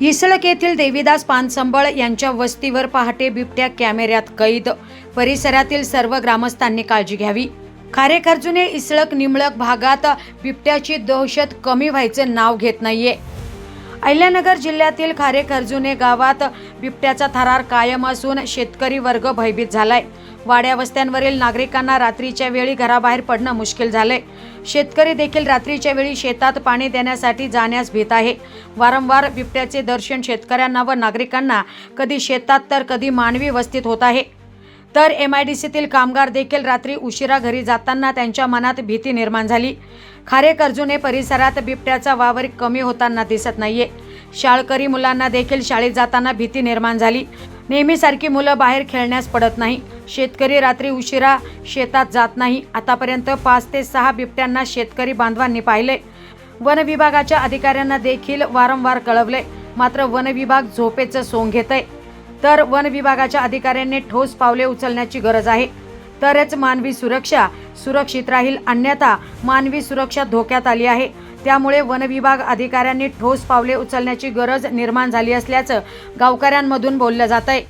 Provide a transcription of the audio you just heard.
इसळक येथील देवीदास पानसंबळ यांच्या वस्तीवर पहाटे बिबट्या कॅमेऱ्यात कैद। परिसरातील सर्व ग्रामस्थांनी काळजी घ्यावी। खारेखर्जुने इसळक निमळक भागात बिबट्याची दहशत कमी व्हायचं नाव घेत नाहीये। अहिल्यानगर जिल्ह्यातील खारेखर्जुने गावात बिबट्याचा थरार कायम असून शेतकरी वर्ग भयभीत झालाय। वाड्या वस्त्यांवरील नागरिकांना रात्रीच्या वेळी घराबाहेर पडणं मुश्किल झालंय। शेतकरी देखील रात्रीच्या वेळी शेतात पाणी देण्यासाठी जाण्यास भीत आहे। वारंवार बिबट्याचे दर्शन शेतकऱ्यांना व नागरिकांना कधी शेतात तर कधी मानवी वस्तीत होत आहे। तर MIDCतील कामगार देखील रात्री उशिरा घरी जाताना त्यांच्या मनात भीती निर्माण झाली। खारेखर्जुने परिसरात बिबट्याचा वावर कमी होताना दिसत नाहीये। शाळकरी मुलांना देखील शाळेत जाताना भीती निर्माण झाली। नेहमीसारखी मुलं बाहेर खेळण्यास पडत नाही। शेतकरी रात्री उशिरा शेतात जात नाही। आतापर्यंत 5 ते 6 बिबट्यांना शेतकरी बांधवांनी पाहिले। वन विभागाच्या अधिकाऱ्यांना देखील वारंवार कळवले, मात्र वन विभाग झोपेचं सोंग घेतंय। तर वन विभागाच्या अधिकाऱ्यांनी ठोस पावले उचलण्याची गरज आहे, तरच मानवी सुरक्षा सुरक्षित राहील, अन्यथा मानवी सुरक्षा धोक्यात आली आहे। त्यामुळे वन विभाग अधिकाऱ्यांनी ठोस पावले उचलण्याची गरज निर्माण झाली असल्याचं गावकऱ्यांमधून बोललं जातंय।